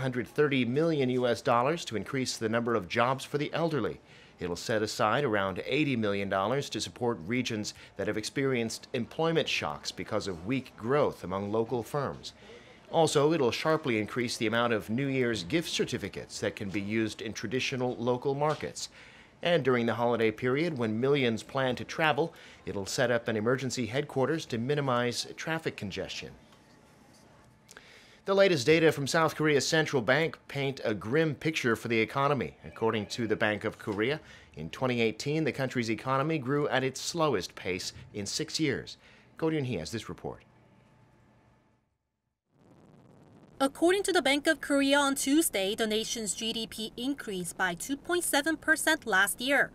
$530 million to increase the number of jobs for the elderly. It'll set aside around $80 million to support regions that have experienced employment shocks because of weak growth among local firms. Also, it'll sharply increase the amount of New Year's gift certificates that can be used in traditional local markets. And during the holiday period, when millions plan to travel, it'll set up an emergency headquarters to minimize traffic congestion. The latest data from South Korea's central bank paint a grim picture for the economy. According to the Bank of Korea, in 2018, the country's economy grew at its slowest pace in 6 years. Go-ryun-hee has this report. According to the Bank of Korea on Tuesday, the nation's GDP increased by 2.7% last year.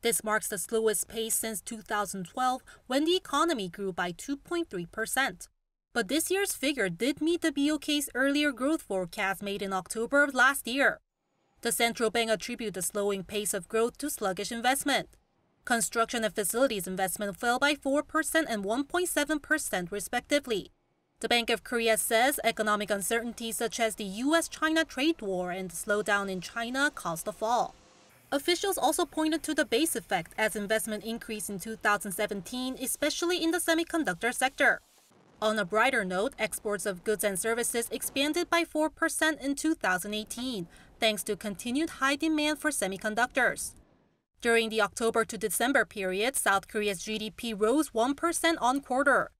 This marks the slowest pace since 2012, when the economy grew by 2.3%. But this year's figure did meet the BOK's earlier growth forecast made in October of last year. The central bank attributed the slowing pace of growth to sluggish investment. Construction and facilities investment fell by 4% and 1.7% respectively. The Bank of Korea says economic uncertainties such as the U.S.-China trade war and the slowdown in China caused the fall. Officials also pointed to the base effect as investment increased in 2017, especially in the semiconductor sector. On a brighter note, exports of goods and services expanded by 4% in 2018, thanks to continued high demand for semiconductors. During the October to December period, South Korea's GDP rose 1% on quarter.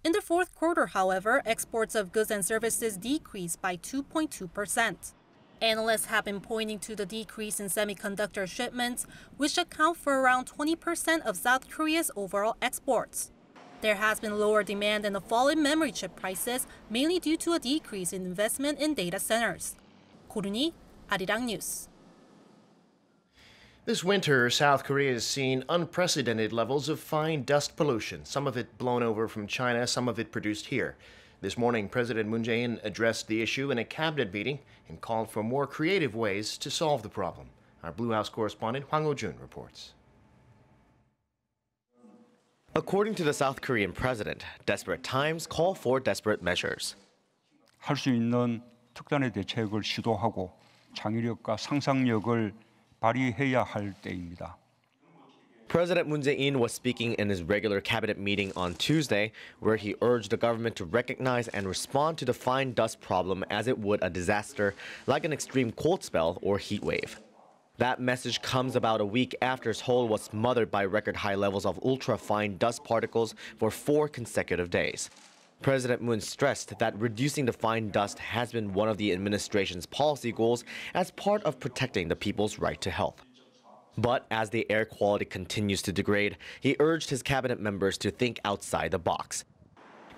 In the fourth quarter, however, exports of goods and services decreased by 2.2%. Analysts have been pointing to the decrease in semiconductor shipments, which account for around 20% of South Korea's overall exports. There has been lower demand and a fall in memory chip prices, mainly due to a decrease in investment in data centers. Go-ryun-hee, Arirang News. This winter, South Korea has seen unprecedented levels of fine dust pollution, some of it blown over from China, some of it produced here. This morning, President Moon Jae-in addressed the issue in a cabinet meeting and called for more creative ways to solve the problem. Our Blue House correspondent Hwang Ho-jun reports. According to the South Korean president, desperate times call for desperate measures. 할 수 있는 특단의 대책을 시도하고 창의력과 상상력을 발휘해야 할 때입니다. President Moon Jae-in was speaking in his regular cabinet meeting on Tuesday, where he urged the government to recognize and respond to the fine dust problem as it would a disaster like an extreme cold spell or heat wave. That message comes about a week after Seoul was smothered by record high levels of ultra-fine dust particles for 4 consecutive days. President Moon stressed that reducing the fine dust has been one of the administration's policy goals as part of protecting the people's right to health. But as the air quality continues to degrade, he urged his cabinet members to think outside the box.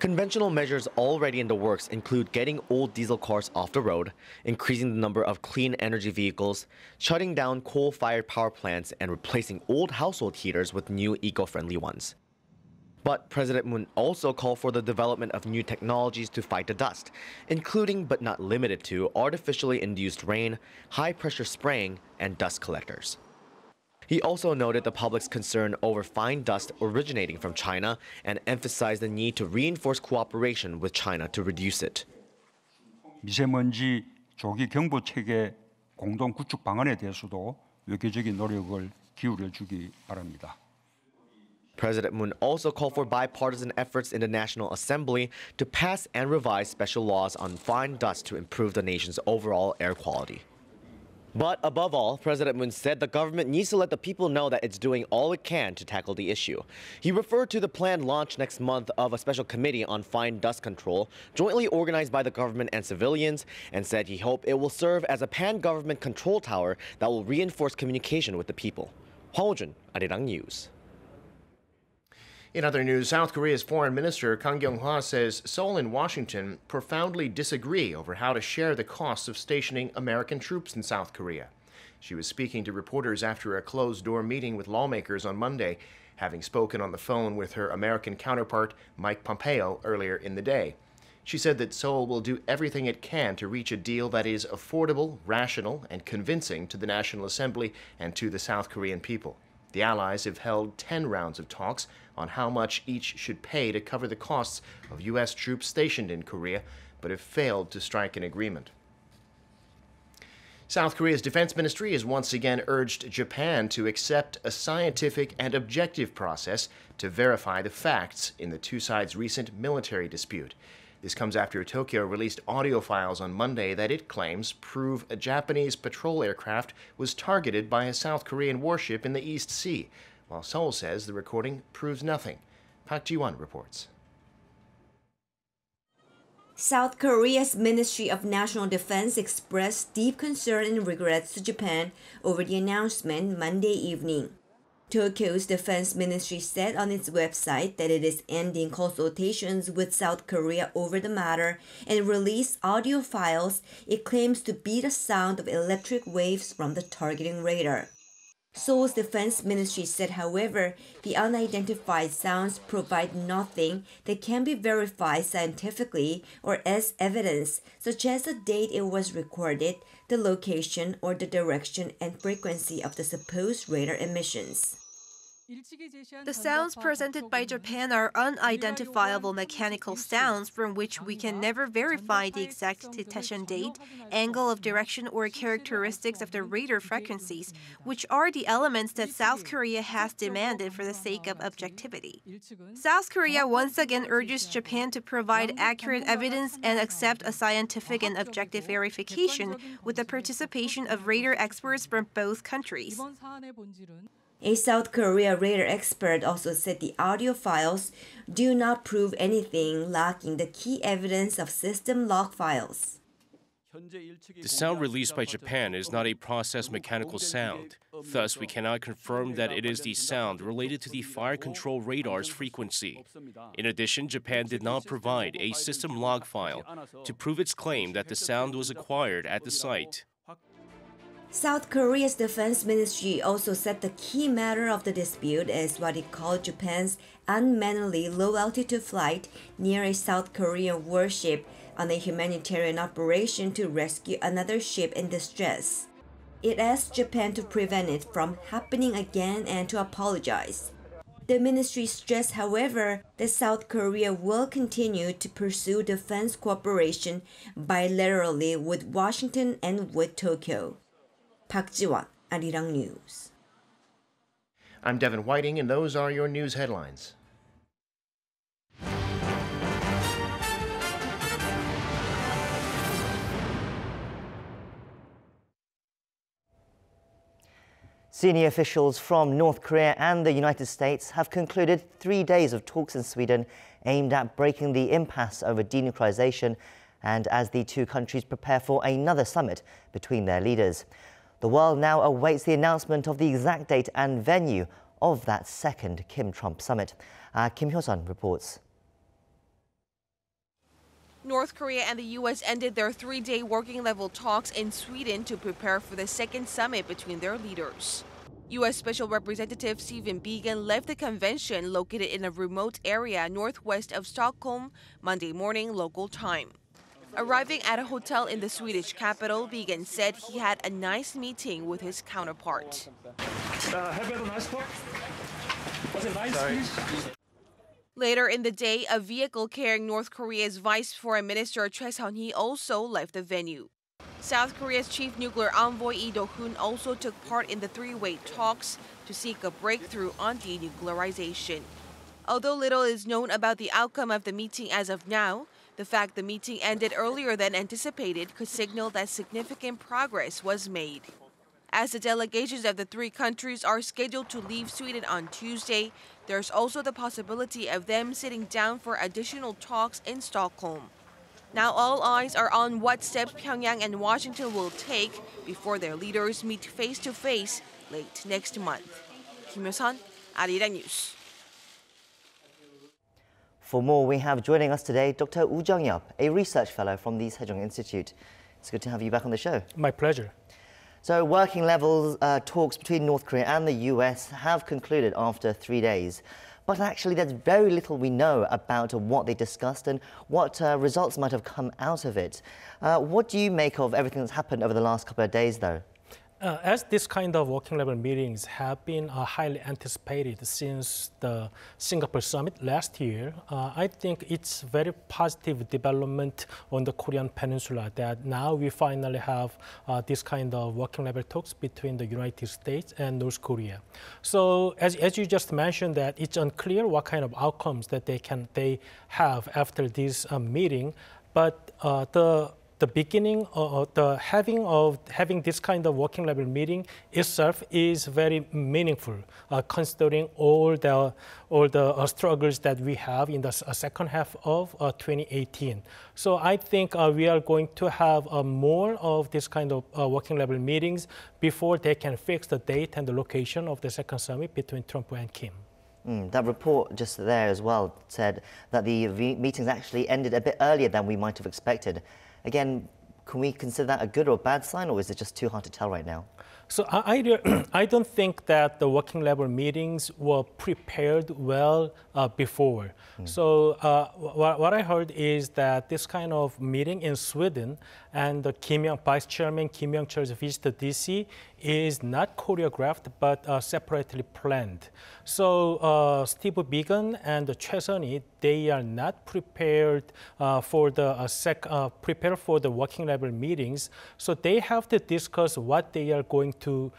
Conventional measures already in the works include getting old diesel cars off the road, increasing the number of clean energy vehicles, shutting down coal-fired power plants, and replacing old household heaters with new eco-friendly ones. But President Moon also called for the development of new technologies to fight the dust, including but not limited to artificially induced rain, high-pressure spraying, and dust collectors. He also noted the public's concern over fine dust originating from China and emphasized the need to reinforce cooperation with China to reduce it. 미세먼지 조기 경보 체계 공동 구축 방안에 대해서도 외교적인 노력을 기울여 주기 바랍니다. President Moon also called for bipartisan efforts in the National Assembly to pass and revise special laws on fine dust to improve the nation's overall air quality. But above all, President Moon said the government needs to let the people know that it's doing all it can to tackle the issue. He referred to the planned launch next month of a special committee on fine dust control, jointly organized by the government and civilians, and said he hoped it will serve as a pan-government control tower that will reinforce communication with the people. Hwang Ho-jun, Arirang News. In other news, South Korea's Foreign Minister Kang says Seoul and Washington profoundly disagree over how to share the costs of stationing American troops in South Korea. She was speaking to reporters after a closed-door meeting with lawmakers on Monday, having spoken on the phone with her American counterpart Mike Pompeo earlier in the day. She said that Seoul will do everything it can to reach a deal that is affordable, rational, and convincing to the National Assembly and to the South Korean people. The allies have held 10 rounds of talks on how much each should pay to cover the costs of U.S. troops stationed in Korea, but have failed to strike an agreement. South Korea's defense ministry has once again urged Japan to accept a scientific and objective process to verify the facts in the two sides' recent military dispute. This comes after Tokyo released audio files on Monday that it claims prove a Japanese patrol aircraft was targeted by a South Korean warship in the East Sea, while Seoul says the recording proves nothing. Park Ji-won reports. South Korea's Ministry of National Defense expressed deep concern and regrets to Japan over the announcement Monday evening. Tokyo's defense ministry said on its website that it is ending consultations with South Korea over the matter and released audio files it claims to be the sound of electric waves from the targeting radar. Seoul's defense ministry said, however, the unidentified sounds provide nothing that can be verified scientifically or as evidence, such as the date it was recorded, the location, or the direction and frequency of the supposed radar emissions. The sounds presented by Japan are unidentifiable mechanical sounds from which we can never verify the exact detection date, angle of direction, or characteristics of the radar frequencies, which are the elements that South Korea has demanded for the sake of objectivity. South Korea once again urges Japan to provide accurate evidence and accept a scientific and objective verification with the participation of radar experts from both countries. A South Korea radar expert also said the audio files do not prove anything, lacking the key evidence of system log files. The sound released by Japan is not a processed mechanical sound. Thus, we cannot confirm that it is the sound related to the fire control radar's frequency. In addition, Japan did not provide a system log file to prove its claim that the sound was acquired at the site. South Korea's defense ministry also said the key matter of the dispute is what it called Japan's unmannerly low-altitude flight near a South Korean warship on a humanitarian operation to rescue another ship in distress. It asked Japan to prevent it from happening again and to apologize. The ministry stressed, however, that South Korea will continue to pursue defense cooperation bilaterally with Washington and with Tokyo. Park Ji-won, Arirang News. I'm Devin Whiting, and those are your news headlines. Senior officials from North Korea and the United States have concluded 3 days of talks in Sweden aimed at breaking the impasse over denuclearization and as the two countries prepare for another summit between their leaders. The world now awaits the announcement of the exact date and venue of that second Kim-Trump summit. Kim Hyo-sun reports. North Korea and the U.S. ended their 3-day working-level talks in Sweden to prepare for the second summit between their leaders. U.S. Special Representative Stephen Biegun left the convention located in a remote area northwest of Stockholm Monday morning local time. Arriving at a hotel in the Swedish capital, Biegun said he had a nice meeting with his counterpart. Have you had a nice talk? Was it nice? Later in the day, a vehicle carrying North Korea's Vice Foreign Minister Choi Sun-hee also left the venue. South Korea's chief nuclear envoy Lee Do-hoon also took part in the three-way talks to seek a breakthrough on denuclearization. Although little is known about the outcome of the meeting as of now, the fact the meeting ended earlier than anticipated could signal that significant progress was made. As the delegations of the three countries are scheduled to leave Sweden on Tuesday, there's also the possibility of them sitting down for additional talks in Stockholm. Now all eyes are on what steps Pyongyang and Washington will take before their leaders meet face-to-face late next month. Kim Hyo-sun, Arirang News. For more, we have joining us today Dr. Woo Jung-yup, a research fellow from the Sejong Institute. It's good to have you back on the show. My pleasure. So working level talks between North Korea and the US have concluded after 3 days. But actually, there's very little we know about what they discussed and what results might have come out of it. What do you make of everything that's happened over the last couple of days, though? As this kind of working level meetings have been highly anticipated since the Singapore summit last year, I think it's very positive development on the Korean Peninsula that now we finally have this kind of working level talks between the United States and North Korea. So as you just mentioned, that it's unclear what kind of outcomes that they have after this meeting, but the beginning of having this kind of working level meeting itself is very meaningful, considering all the struggles that we have in the second half of 2018. So I think we are going to have more of this kind of working level meetings before they can fix the date and the location of the second summit between Trump and Kim. That report just there as well said that the meetings actually ended a bit earlier than we might have expected. Again, can we consider that a good or bad sign, or is it just too hard to tell right now? So I don't think that the working level meetings were prepared well before. So what I heard is that this kind of meeting in Sweden and the Vice Chairman Kim Young-cheol's visit to DC is not choreographed but separately planned. So Steve Biegun and Choi Sun-hee, they are not prepared for the working level meetings. So they have to discuss what they are going to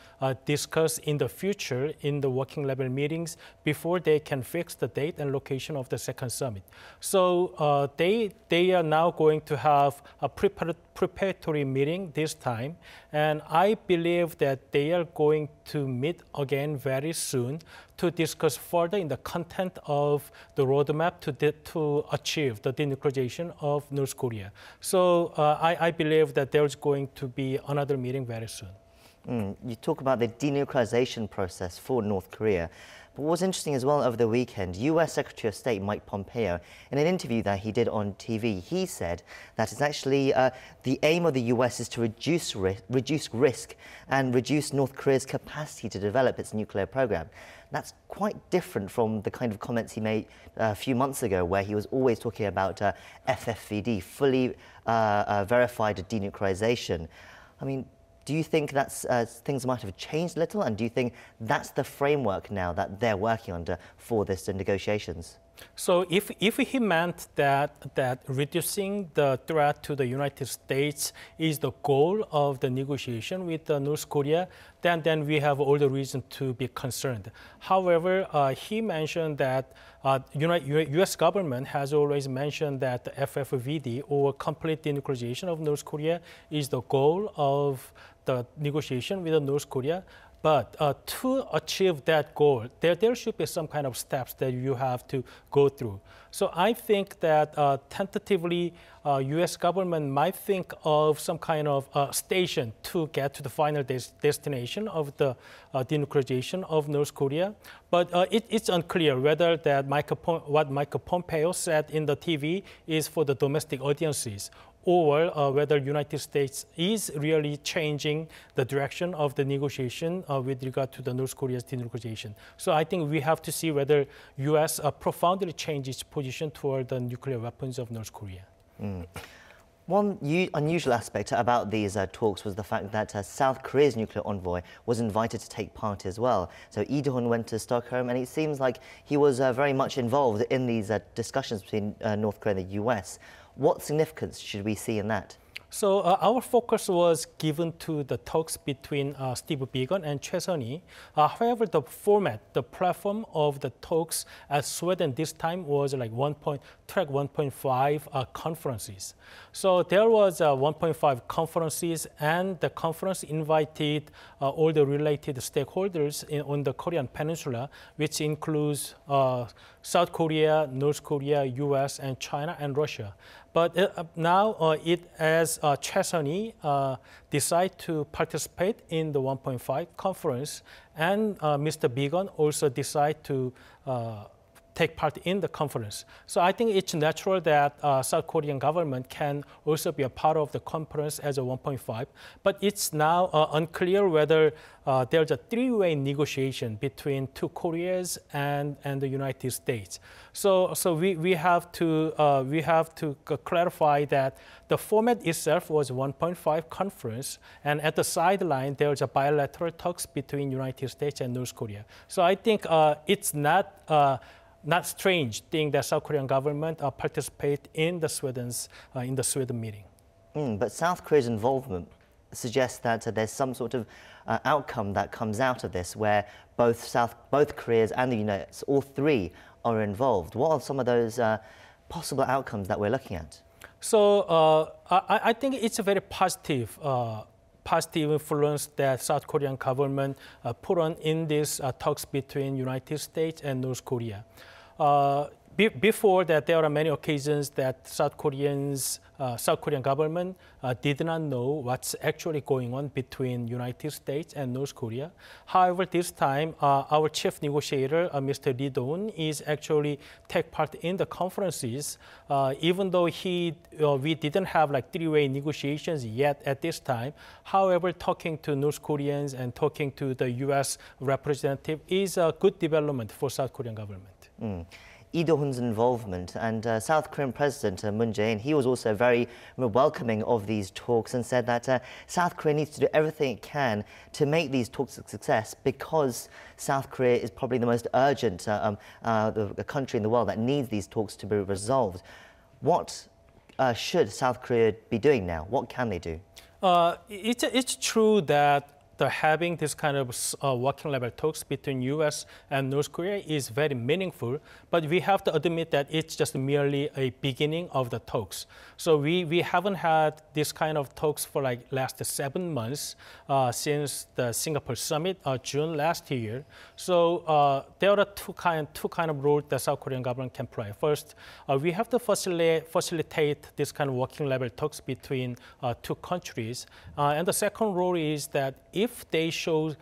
discuss in the future in the working level meetings before they can fix the date and location of the second summit. So they are now going to have a preparatory meeting this time, and I believe that they are going to meet again very soon to discuss further in the content of the roadmap to achieve the denuclearization of North Korea. So I believe that there's going to be another meeting very soon. You talk about the denuclearization process for North Korea. But what was interesting as well over the weekend, U.S. Secretary of State Mike Pompeo, in an interview that he did on TV, he said that it's actually the aim of the U.S. is to reduce risk and reduce North Korea's capacity to develop its nuclear program. That's quite different from the kind of comments he made a few months ago, where he was always talking about FFVD, fully verified denuclearization. I mean, do you think that's things might have changed a little, and do you think that's the framework now that they're working under for this negotiations? So if he meant that reducing the threat to the United States is the goal of the negotiation with North Korea, then we have all the reason to be concerned. However, he mentioned that U.S. government has always mentioned that the FFVD, or complete denuclearization of North Korea, is the goal of the negotiation with North Korea. But to achieve that goal, there should be some kind of steps that you have to go through. So I think that tentatively, U.S. government might think of some kind of station to get to the final destination of the denuclearization of North Korea. But it's unclear whether that what Michael Pompeo said in the TV is for the domestic audiences, or whether United States is really changing the direction of the negotiation with regard to the North Korea's denuclearization. So I think we have to see whether U.S. profoundly changes its position toward the nuclear weapons of North Korea. One unusual aspect about these talks was the fact that South Korea's nuclear envoy was invited to take part as well. So Lee Do-hun went to Stockholm, and it seems like he was very much involved in these discussions between North Korea and the U.S. What significance should we see in that? So our focus was given to the talks between Steve Biegun and Choi Sun-hee. However, the format, the platform of the talks at Sweden this time was like track 1.5 conferences. So there was 1.5 conferences, and the conference invited all the related stakeholders on the Korean Peninsula, which includes South Korea, North Korea, U.S., and China, and Russia. But now as Choi Sun-hee decide to participate in the 1.5 conference, and Mr. Biegun also decide to take part in the conference. So I think it's natural that South Korean government can also be a part of the conference as a 1.5. But it's now unclear whether there's a three-way negotiation between two Koreas and the United States. So we have to clarify that the format itself was 1.5 conference, and at the sideline there's a bilateral talks between United States and North Korea. So I think it's not strange thing that South Korean government participate in the Sweden meeting. But South Korea's involvement suggests that there's some sort of outcome that comes out of this, where both Koreas and the United States, all three, are involved. What are some of those possible outcomes that we're looking at? So I think it's a very positive influence that South Korean government put on in these talks between United States and North Korea. Before that, there are many occasions that South Korean government did not know what's actually going on between United States and North Korea. However, this time, our chief negotiator, Mr. Lee Do-un, is actually take part in the conferences, even though we didn't have like three-way negotiations yet at this time. However, talking to North Koreans and talking to the U.S. representative is a good development for South Korean government. Lee Do-hun's involvement, and South Korean President Moon Jae-in, he was also very welcoming of these talks and said that South Korea needs to do everything it can to make these talks a success, because South Korea is probably the most urgent the country in the world that needs these talks to be resolved. What should South Korea be doing now? What can they do? It's true that having this kind of working level talks between U.S. and North Korea is very meaningful, but we have to admit that it's just merely a beginning of the talks. So we haven't had this kind of talks for like last 7 months since the Singapore summit, June last year. So there are two kind of roles that South Korean government can play. First, we have to facilitate this kind of working level talks between two countries, and the second role is that if they show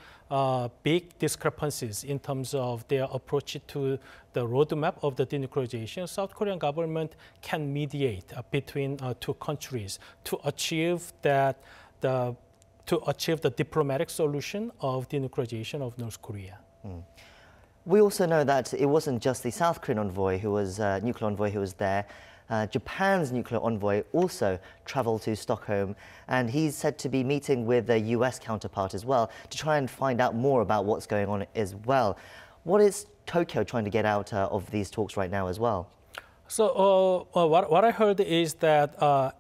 big discrepancies in terms of their approach to the roadmap of the denuclearization, South Korean government can mediate between two countries to achieve the diplomatic solution of denuclearization of North Korea. We also know that it wasn't just the South Korean envoy who was nuclear envoy who was there. Japan's nuclear envoy also traveled to Stockholm, and he's said to be meeting with the U.S. counterpart as well to try and find out more about what's going on as well. What is Tokyo trying to get out of these talks right now as well? So what I heard is that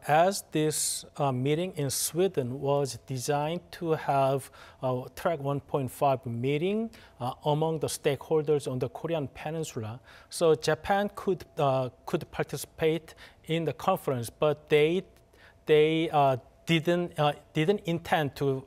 as this meeting in Sweden was designed to have a track 1.5 meeting among the stakeholders on the Korean Peninsula, so Japan could participate in the conference, but they didn't intend to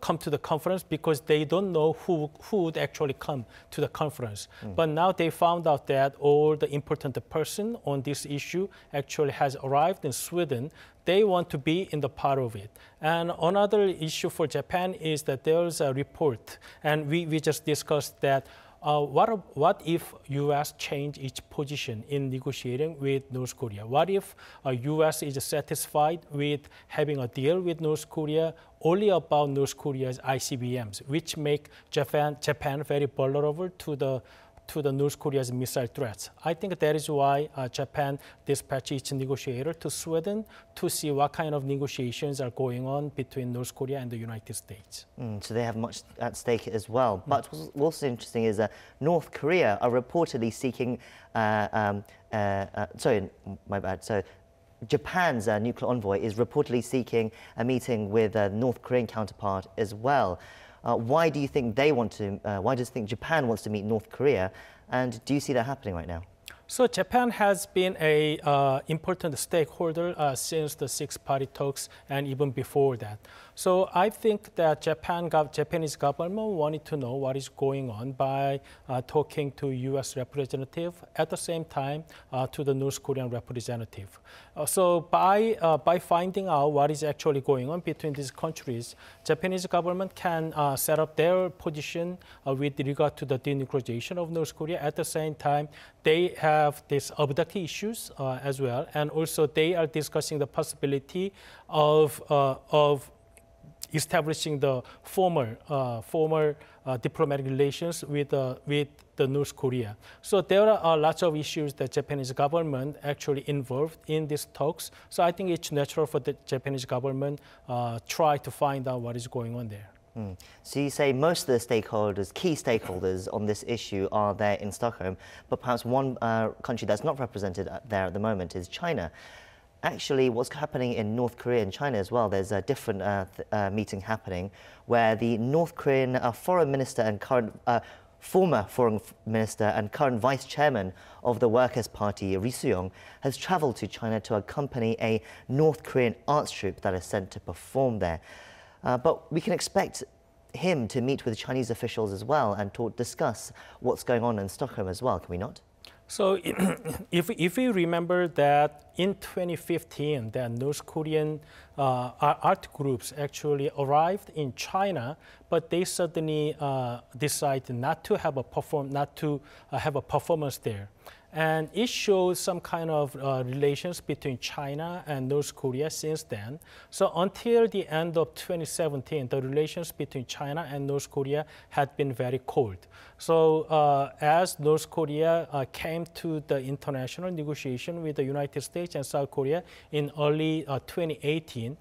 come to the conference because they don't know who would actually come to the conference. But now they found out that all the important person on this issue actually has arrived in Sweden. They want to be in the part of it. And another issue for Japan is that there's a report, and we just discussed that what if U.S. change its position in negotiating with North Korea? What if U.S. is satisfied with having a deal with North Korea only about North Korea's ICBMs, which make Japan very vulnerable to the North Korea's missile threats? I think that is why Japan dispatched its negotiator to Sweden to see what kind of negotiations are going on between North Korea and the United States. So they have much at stake as well. But what's also interesting is that North Korea are reportedly seeking, sorry, my bad. So Japan's nuclear envoy is reportedly seeking a meeting with a North Korean counterpart as well. Why do you think they want to? Why does think Japan wants to meet North Korea? And do you see that happening right now? So Japan has been a important stakeholder since the six-party talks and even before that. So I think that Japanese government wanted to know what is going on by talking to U.S. representative at the same time to the North Korean representative. So by finding out what is actually going on between these countries, Japanese government can set up their position with regard to the denuclearization of North Korea. At the same time, they have these abductee issues as well, and also they are discussing the possibility of establishing the former diplomatic relations with the North Korea. So there are lots of issues that Japanese government actually involved in these talks. So I think it's natural for the Japanese government try to find out what is going on there. So you say most of the stakeholders, key stakeholders on this issue are there in Stockholm, but perhaps one country that's not represented there at the moment is China. Actually, what's happening in North Korea and China as well, there's a different meeting happening where the North Korean foreign minister and current former foreign minister and current vice chairman of the Workers' Party, Ri Su-yong, has traveled to China to accompany a North Korean arts troupe that is sent to perform there. But we can expect him to meet with Chinese officials as well and discuss what's going on in Stockholm as well, can we not? So if we remember that in 2015, that North Korean art groups actually arrived in China, but they suddenly decided not to have a performance there. And it shows some kind of relations between China and North Korea since then. So until the end of 2017, the relations between China and North Korea had been very cold. So as North Korea came to the international negotiation with the United States and South Korea in early 2018,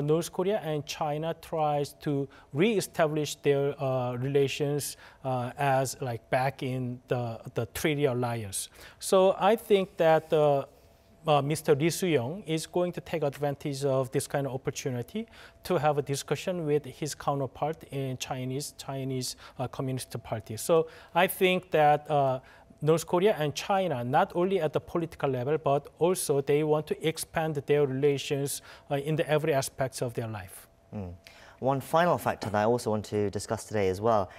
North Korea and China tries to re-establish their relations as like back in the Treaty Alliance. So I think that Mr. Ri Su-yong is going to take advantage of this kind of opportunity to have a discussion with his counterpart in Chinese Communist Party. So I think that North Korea and China, not only at the political level, but also they want to expand their relations in the every aspects of their life. One final factor that I also want to discuss today as well.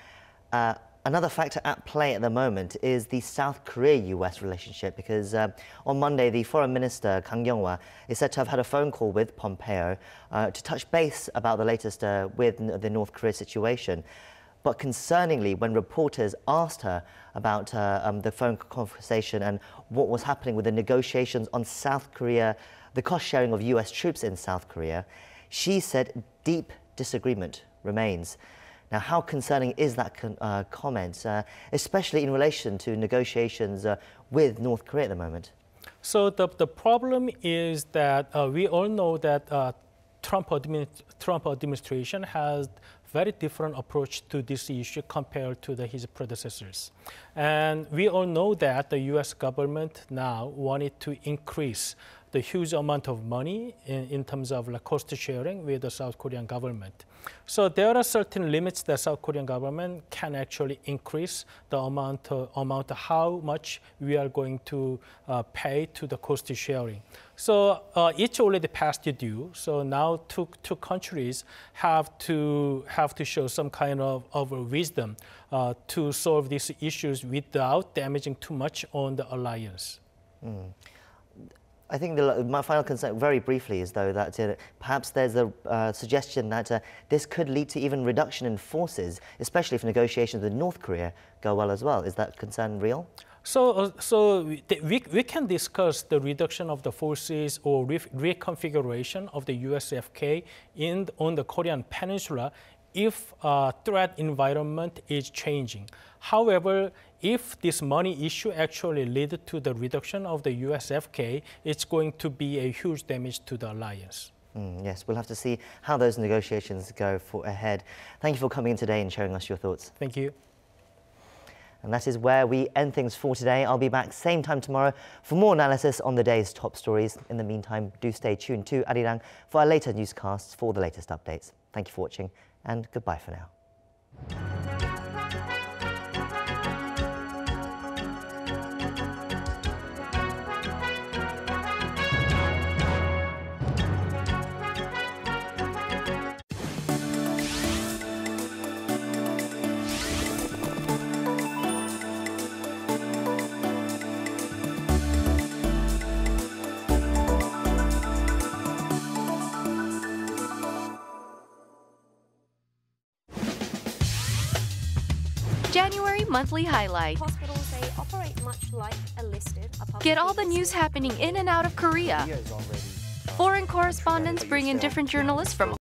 Another factor at play at the moment is the South Korea-U.S. relationship, because on Monday, the Foreign Minister, Kang is said to have had a phone call with Pompeo to touch base about the latest with the North Korea situation. But concerningly, when reporters asked her about the phone conversation and what was happening with the negotiations on South Korea, the cost sharing of U.S. troops in South Korea, she said deep disagreement remains. Now, how concerning is that comment, especially in relation to negotiations with North Korea at the moment? So the problem is that we all know that Trump administration has very different approach to this issue compared to his predecessors. And we all know that the U.S. government now wanted to increase the huge amount of money in terms of cost sharing with the South Korean government. So there are certain limits that South Korean government can actually increase the amount how much we are going to pay to the cost sharing. So it's already past due. So now two countries have to show some kind of wisdom to solve these issues without damaging too much on the alliance. I think my final concern, very briefly, is though that perhaps there's a suggestion that this could lead to even reduction in forces, especially if negotiations with North Korea go well as well. Is that concern real? So we can discuss the reduction of the forces or reconfiguration of the USFK on the Korean Peninsula if threat environment is changing. However, if this money issue actually leads to the reduction of the USFK, it's going to be a huge damage to the alliance. Yes, we'll have to see how those negotiations go ahead. Thank you for coming in today and sharing us your thoughts. Thank you. And that is where we end things for today. I'll be back same time tomorrow for more analysis on the day's top stories. In the meantime, do stay tuned to Arirang for our later newscasts for the latest updates. Thank you for watching and goodbye for now. January monthly highlight. Hospitals, they operate much like a listed. Get all the news happening in and out of Korea. Foreign correspondents bring in different journalists from